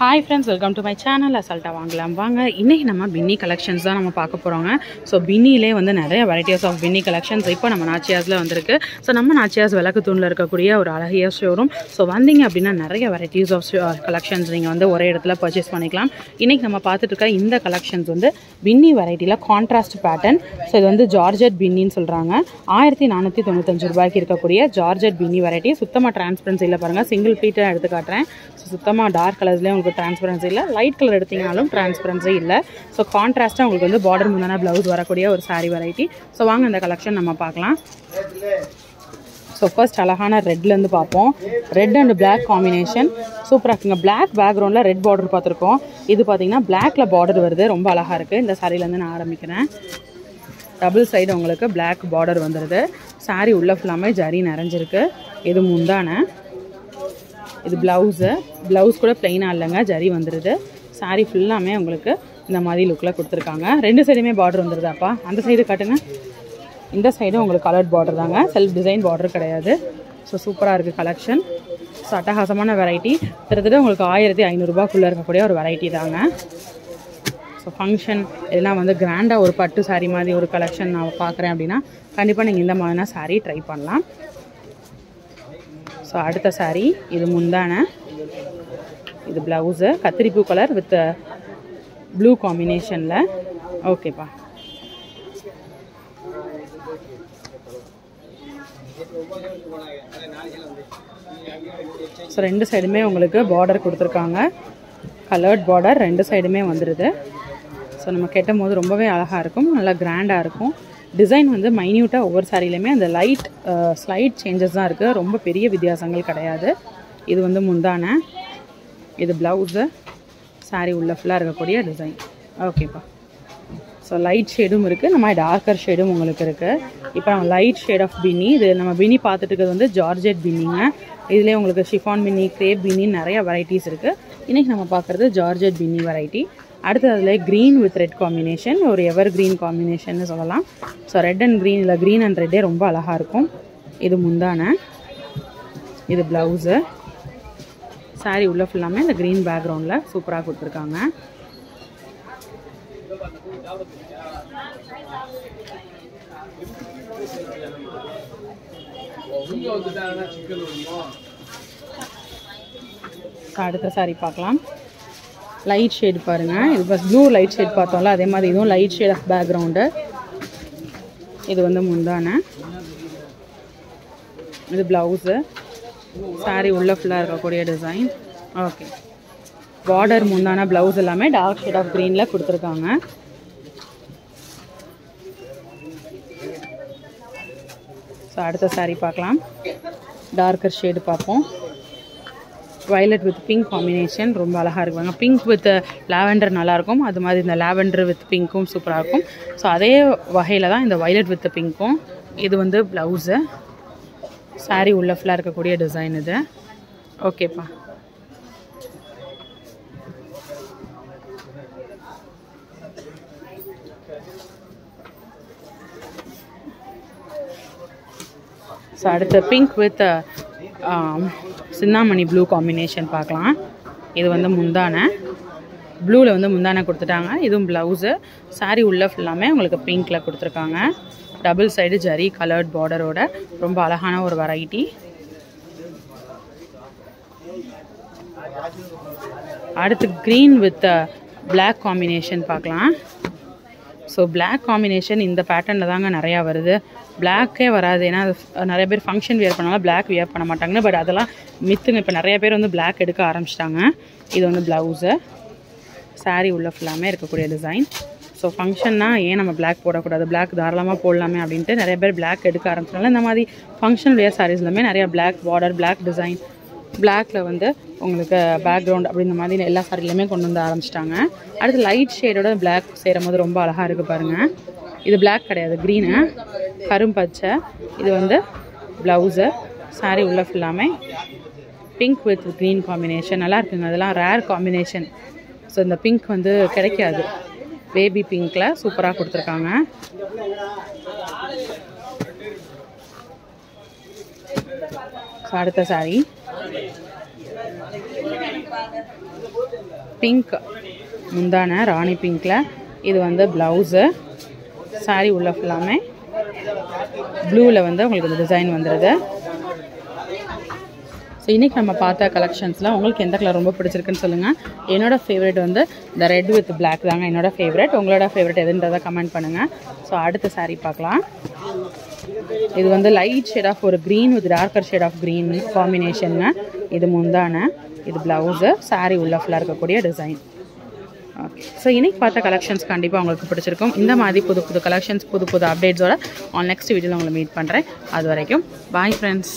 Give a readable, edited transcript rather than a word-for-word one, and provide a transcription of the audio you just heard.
Hi friends, welcome to my channel. Asalta vaangalam vaanga. Inniki nama Binni collections da nama paaka poronga. So Binni le vandu nariya varieties of Binni collections ipo nama Nachiyas la vandirukku. So nama Nachiyas velakkuthunla irukakuriya oru alagiya showroom. So vandinga appadina nariya varieties of collections neenga vandu ore edathila purchase panikalam. Inniki nama paathittu irukka indha collections vandu Binni variety la contrast pattern. So idu vandu Georgette Binni nu solranga. 1495 ரூபாய்க்கு இருக்கக்கூடிய Georgette Binni variety. சுத்தமா transparency இல்ல பாருங்க. Single pleat எடுத்து காட்றேன். So சுத்தமா dark colors ல உங்களுக்கு transparency இல்ல. Light color எடுத்தீங்கனாலும் transparency இல்ல. So contrast உங்களுக்கு வந்து border முந்தான blouse வரக்கூடிய ஒரு saree variety. So வாங்க இந்த collection நம்ம பார்க்கலாம். So first அழகான ரெட்ல இருந்து பாப்போம். Red and black combination சூப்பரா இருக்குங்க. Black background ல red border பாத்துறோம். இது பாத்தீங்கன்னா black ல border வருது. ரொம்ப அழகா இருக்கு. இந்த saree ல இருந்து நான் ஆரம்பிக்கிறேன். Double side உங்களுக்கு black border வந்துருது. saree உள்ள ஃபுல்லாமே ஜரி நிறைஞ்சிருக்கு. இது முந்தான. இது blouse கூட plain இல்லங்க ஜரி வந்துருது. saree ஃபுல்லாமே உங்களுக்கு இந்த மாதிரி லுக்ல கொடுத்திருக்காங்க. ரெண்டு சைடுமே border வந்துருதாப்பா. அந்த சைடு காட்டுங்க. இந்த சைடு உங்களுக்கு colored border தாங்க. self design border கிடையாது. சோ சூப்பரா இருக்கு கலெக்ஷன். சோ அட்டகாசமான variety. கிட்டத்தட்ட உங்களுக்கு 1500 ரூபாய்க்குள்ள இருக்கக்கூடிய ஒரு variety தாங்க. ஸோ ஃபங்க்ஷன் எல்லாம் வந்து கிராண்டாக ஒரு பட்டு சாரீ மாதிரி ஒரு கலெக்ஷன் நான் பார்க்குறேன் அப்படின்னா கண்டிப்பாக நீங்கள் இந்த மாதிரினா சாரீ ட்ரை பண்ணலாம். ஸோ அடுத்த சாரீ இது முந்தான, இது ப்ளவுஸு கத்திரிப்பூ கலர் வித் ப்ளூ காம்பினேஷனில். ஓகேப்பா. ஸோ ரெண்டு சைடுமே உங்களுக்கு பார்டர் கொடுத்துருக்காங்க. கலர்ட் பார்டர் ரெண்டு சைடுமே வந்துடுது. ஸோ நம்ம கெட்டும் போது ரொம்பவே அழகாக இருக்கும், நல்லா கிராண்டாக இருக்கும். டிசைன் வந்து மைன்யூட்டாக ஒவ்வொரு சாரிலையுமே அந்த லைட் ஸ்லைட் சேஞ்சஸ் தான் இருக்குது. ரொம்ப பெரிய வித்தியாசங்கள் கிடையாது. இது வந்து முந்தான, இது ப்ளவுஸு, சாரீ உள்ள ஃபுல்லாக இருக்கக்கூடிய டிசைன். ஓகேப்பா. ஸோ லைட் ஷேடும் இருக்குது, நம்ம டார்க்கர் ஷேடும் உங்களுக்கு இருக்குது. இப்போ நம்ம லைட் ஷேட் ஆஃப் பின்னி, இது நம்ம பின்னி பார்த்துட்டு இருக்கிறது வந்து ஜார்ஜெட் பின்னிங்க. இதுலேயே உங்களுக்கு ஷிஃபான் பின்னி, கிரேப் பின்னி நிறைய வெரைட்டிஸ் இருக்குது. இன்றைக்கி நம்ம பார்க்குறது ஜார்ஜெட் பின்னி வெரைட்டி. அடுத்தது அதில் க்ரீன் வித் ரெட் காம்பினேஷன், ஒரு எவர் க்ரீன் காம்பினேஷன் சொல்லலாம். ஸோ ரெட் அண்ட் க்ரீன் இல்லை, க்ரீன் அண்ட் ரெட்டே ரொம்ப அழகாக இருக்கும். இது முந்தான, இது ப்ளவுஸு, சாரீ உள்ள ஃபுல்லாமே இந்த க்ரீன் பேக்ரவுண்டில் சூப்பராக கொடுத்துருக்காங்க. அடுத்த சாரீ பார்க்கலாம். லைட் ஷேட் பாருங்கள். இது பஸ் ப்ளூ லைட் ஷேட் பார்த்தோம்ல, அதே மாதிரி இதுவும் லைட் ஷேட் ஆஃப் பேக்ரவுண்டு. இது வந்து முந்தான, இது ப்ளவுஸு, சாரீ உள்ள ஃபுல்லாக இருக்கக்கூடிய டிசைன். ஓகே. பார்டர் முந்தான ப்ளவுஸ் எல்லாமே டார்க் ஷேட் ஆஃப் க்ரீனில் கொடுத்துருக்காங்க. ஸோ அடுத்த சாரீ பார்க்கலாம். டார்க்கர் ஷேடு பார்ப்போம். வயலட் வித் பிங்க் காம்பினேஷன் ரொம்ப அழகாக இருக்குவாங்க. பிங்க் வித் லாவெண்டர் நல்லாயிருக்கும், அது மாதிரி இந்த லாவெண்டர் வித் பிங்க்கும் சூப்பராக இருக்கும். ஸோ அதே வகையில் தான் இந்த வயலட் வித் பிங்க்கும். இது வந்து ப்ளவுஸு, சாரீ உள்ள ஃபுல்லாக இருக்கக்கூடிய டிசைன் இது. ஓகேப்பா. ஸோ அடுத்து pink with Chinnamani blue combination பார்க்கலாம். இது வந்து முந்தான, ப்ளூவில் வந்து முந்தான கொடுத்துட்டாங்க. இதுவும் ப்ளவுஸு, சாரீ உள்ள ஃபுல்லாமே உங்களுக்கு பிங்க்கில் கொடுத்துருக்காங்க. டபுள் சைடு ஜரி கலர்ட் பார்டரோட ரொம்ப அழகான ஒரு வெரைட்டி. அடுத்து க்ரீன் வித் பிளாக் காம்பினேஷன் பார்க்கலாம். ஸோ பிளாக் காம்பினேஷன் இந்த பேட்டர்னில் தாங்க நிறையா வருது. பிளாக்கே வராது, ஏன்னா நிறைய பேர் ஃபங்க்ஷன் வியர் பண்ணாலும் பிளாக் வியர் பண்ண மாட்டாங்க. பட் அதெல்லாம் மித்துங்க. இப்போ நிறைய பேர் வந்து பிளாக் எடுக்க ஆரம்பிச்சிட்டாங்க. இது வந்து ப்ளவுஸு, சாரீ உள்ள ஃபுல்லாமே இருக்கக்கூடிய டிசைன். ஸோ ஃபங்க்ஷன்னா ஏன் நம்ம பிளாக் போடக்கூடாது, பிளாக் தாராளமாக போடலாமே அப்படின்ட்டு நிறைய பேர் பிளாக் எடுக்க ஆரம்பிச்சிட்டாங்க. இந்த மாதிரி ஃபங்க்ஷன் வியர் சாரீஸ்லாமே நிறையா பிளாக் பார்டர், பிளாக் டிசைன், பிளாக்ல வந்து உங்களுக்கு பேக்ரவுண்ட் அப்படி இந்த மாதிரி எல்லா சாரிலையுமே கொண்டு வந்து ஆரம்பிச்சிட்டாங்க. அடுத்து லைட் ஷேடோட பிளாக் சேரும் போது ரொம்ப அழகாக இருக்குது பாருங்கள். இது பிளாக் கிடையாது, க்ரீனு, கரும்பச்சை. இது வந்து ப்ளவுஸு, சாரீ உள்ள ஃபுல்லாமே பிங்க் வித் க்ரீன் காம்பினேஷன் நல்லா இருக்குங்க. அதெல்லாம் ரேர் காம்பினேஷன். ஸோ இந்த பிங்க் வந்து கிடைக்காது. பேபி பிங்க்கில் சூப்பராக கொடுத்துருக்காங்க. அடுத்த சாரீ பிங்க் முந்தான ராணி பிங்க்கில். இது வந்து ப்ளவுஸு. சாரீ உள்ள ஃபுல்லாமே ப்ளூவில் வந்து உங்களுக்கு இந்த டிசைன் வந்துடுது. ஸோ இன்றைக்கி நம்ம பார்த்த கலெக்ஷன்ஸில் உங்களுக்கு எந்த கலர் ரொம்ப பிடிச்சிருக்குன்னு சொல்லுங்கள். என்னோடய ஃபேவரட் வந்து இந்த ரெட் வித் பிளாக் தாங்க என்னோடய ஃபேவரட். உங்களோட ஃபேவரட் எதுன்றதை கமெண்ட் பண்ணுங்கள். ஸோ அடுத்த சாரீ பார்க்கலாம். இது வந்து லைட் ஷேட் ஆஃப் ஒரு green with darker shade of green காம்பினேஷனுங்க. இது முந்தான, இது ப்ளவுஸு. சாரீ உள்ள ஃபுல்லாக இருக்கக்கூடிய டிசைன். ஓகே, ஸோ இன்றைக்கி பார்த்த கலெக்ஷன்ஸ் கண்டிப்பாக உங்களுக்கு பிடிச்சிருக்கும். இந்த மாதிரி புது புது கலெக்ஷன்ஸ் புது புது அப்டேட்ஸோட நெக்ஸ்ட் வீடியோவில் உங்களை மீட் பண்ணுறேன். அது வரைக்கும் பாய் ஃப்ரெண்ட்ஸ்.